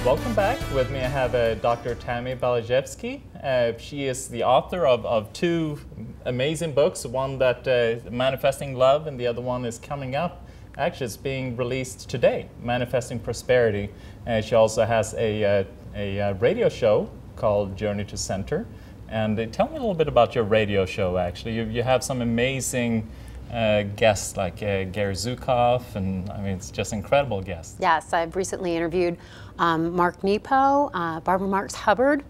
Welcome back. With me I have Dr. Tammy Balajewski. She is the author of two amazing books, one that Manifesting Love and the other one is coming up. Actually, it's being released today, Manifesting Prosperity. She also has a radio show called Journey to Center. And tell me a little bit about your radio show, actually. You have some amazing guests like Gary Zukav, and I mean, it's just incredible guests. Yes, I've recently interviewed Mark Nepo, Barbara Marx Hubbard,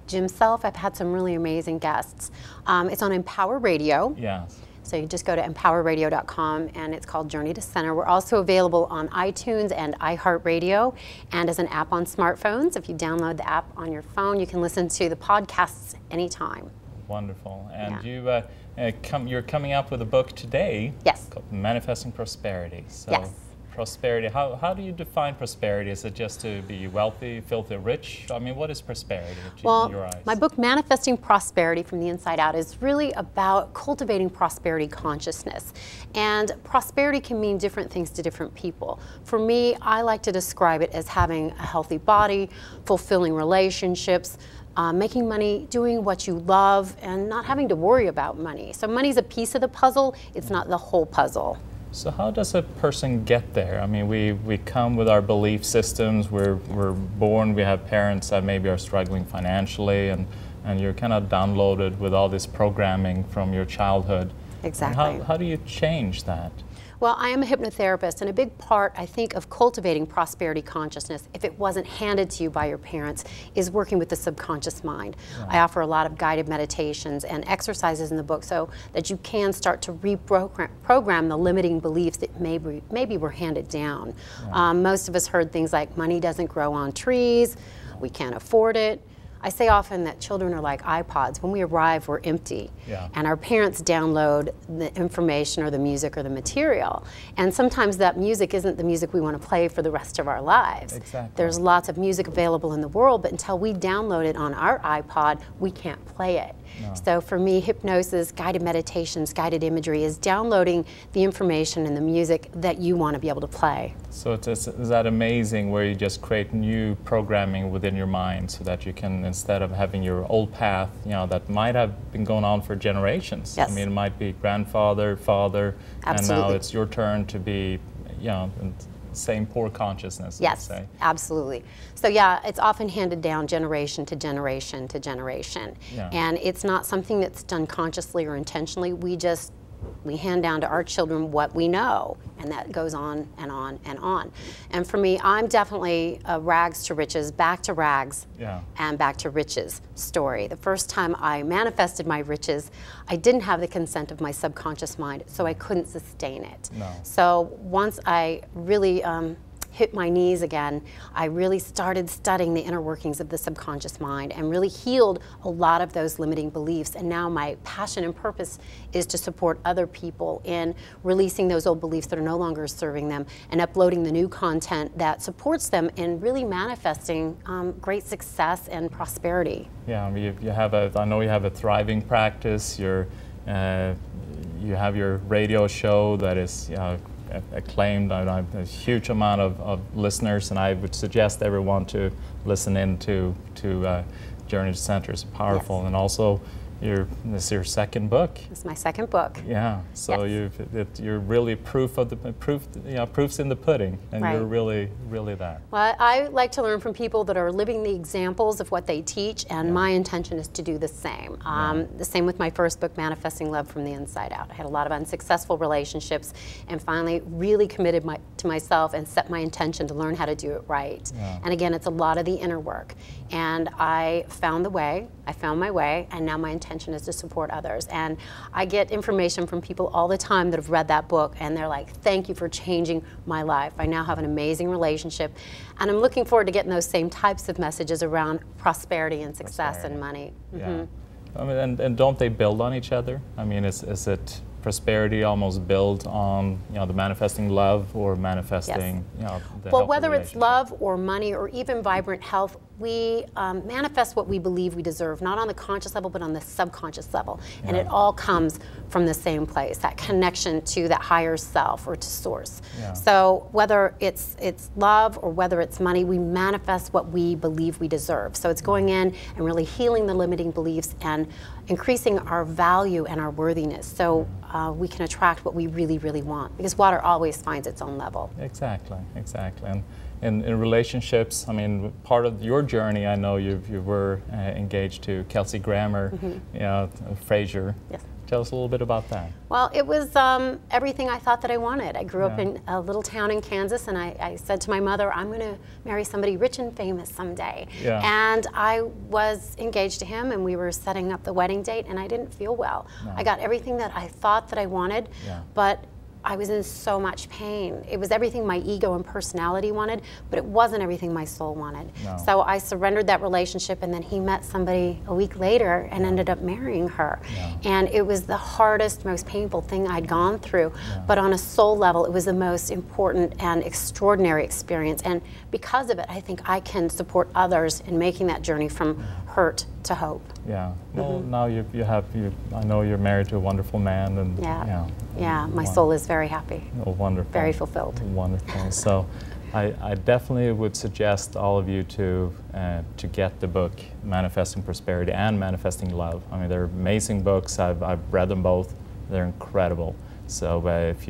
Jim Self. I've had some really amazing guests. It's on Empower Radio. Yes. So you just go to empowerradio.com and it's called Journey to Center. We're also available on iTunes and iHeartRadio and as an app on smartphones. If you download the app on your phone, you can listen to the podcasts anytime. Wonderful. And yeah. You're coming out with a book today. Yes. Called Manifesting Prosperity. So yes. Prosperity, how do you define prosperity? Is it just to be wealthy, filthy rich? I mean, what is prosperity in your eyes? My book, Manifesting Prosperity from the Inside Out, is really about cultivating prosperity consciousness. And prosperity can mean different things to different people. For me, I like to describe it as having a healthy body, fulfilling relationships, making money, doing what you love, and not having to worry about money. So money's a piece of the puzzle, it's not the whole puzzle. So how does a person get there? I mean, we come with our belief systems, we're born, we have parents that maybe are struggling financially, and you're kind of downloaded with all this programming from your childhood. Exactly. How do you change that? Well, I am a hypnotherapist, and a big part, I think, of cultivating prosperity consciousness, if it wasn't handed to you by your parents, is working with the subconscious mind. Yeah. I offer a lot of guided meditations and exercises in the book so that you can start to reprogram the limiting beliefs that maybe were handed down. Yeah. Most of us heard things like money doesn't grow on trees, we can't afford it. I say often that children are like iPods. When we arrive, we're empty. Yeah. And our parents download the information or the music or the material. And sometimes that music isn't the music we want to play for the rest of our lives. Exactly. There's lots of music available in the world, but until we download it on our iPod, we can't play it. No. So for me, hypnosis, guided meditations, guided imagery is downloading the information and the music that you want to be able to play. So is that amazing where you just create new programming within your mind so that you can, instead of having your old path, you know, that might have been going on for generations. Yes. I mean, it might be grandfather, father, absolutely. And now it's your turn to be, you know, same poor consciousness. Yes, let's say. Absolutely. So yeah, it's often handed down generation to generation to generation. Yeah. And it's not something that's done consciously or intentionally. We hand down to our children what we know, and that goes on and on and on. And for me, I'm definitely a rags to riches, back to rags, yeah. and back to riches story. The first time I manifested my riches, I didn't have the consent of my subconscious mind, so I couldn't sustain it. No. So once I really hit my knees again, I really started studying the inner workings of the subconscious mind and really healed a lot of those limiting beliefs. And now my passion and purpose is to support other people in releasing those old beliefs that are no longer serving them and uploading the new content that supports them in really manifesting great success and prosperity. Yeah, I know you have a thriving practice. You have your radio show that is acclaimed. I have a huge amount of listeners, and I would suggest everyone to listen in to Journey to Center. It's powerful. Yes. And also this is your second book. It's my second book. Yeah. So yes. You're really proof's in the pudding, and right. You're really there. Well, I like to learn from people that are living the examples of what they teach, and yeah. my intention is to do the same. The same with my first book, Manifesting Love from the Inside Out. I had a lot of unsuccessful relationships, and finally really committed to myself and set my intention to learn how to do it right. Yeah. And again, it's a lot of the inner work. And I found the way. I found my way, and now my intention is to support others. And I get information from people all the time that have read that book, and they're like, thank you for changing my life. I now have an amazing relationship, and I'm looking forward to getting those same types of messages around prosperity and success and money. Yeah. I mean, and don't they build on each other? I mean, is it prosperity almost built on, you know, the manifesting love or manifesting, Yes. you know, the Well, healthy whether it's relationship? love or money or even vibrant health, we manifest what we believe we deserve, not on the conscious level, but on the subconscious level. And it all comes from the same place, that connection to that higher self or to source. Yeah. So whether it's love or whether it's money, we manifest what we believe we deserve. So it's going in and really healing the limiting beliefs and increasing our value and our worthiness, so we can attract what we really, really want, because water always finds its own level. Exactly, exactly. And in relationships, I mean, part of your journey, I know you were engaged to Kelsey Grammer, you know, Fraser. Yes. Tell us a little bit about that. Well, it was everything I thought that I wanted. I grew up in a little town in Kansas, and I said to my mother, I'm going to marry somebody rich and famous someday. Yeah. And I was engaged to him, and we were setting up the wedding date, and I didn't feel well. No. I got everything that I thought that I wanted, but I was in so much pain. It was everything my ego and personality wanted, but it wasn't everything my soul wanted. No. So I surrendered that relationship, and then he met somebody a week later and ended up marrying her. And it was the hardest, most painful thing I'd gone through. But on a soul level, it was the most important and extraordinary experience. And because of it, I think I can support others in making that journey from hurt to hope. Yeah. Well, now you I know you're married to a wonderful man, and Yeah, my soul is very happy. Oh, wonderful. Very fulfilled. Wonderful. So, I definitely would suggest all of you to get the book Manifesting Prosperity and Manifesting Love. I mean, they're amazing books. I've read them both. They're incredible. So if you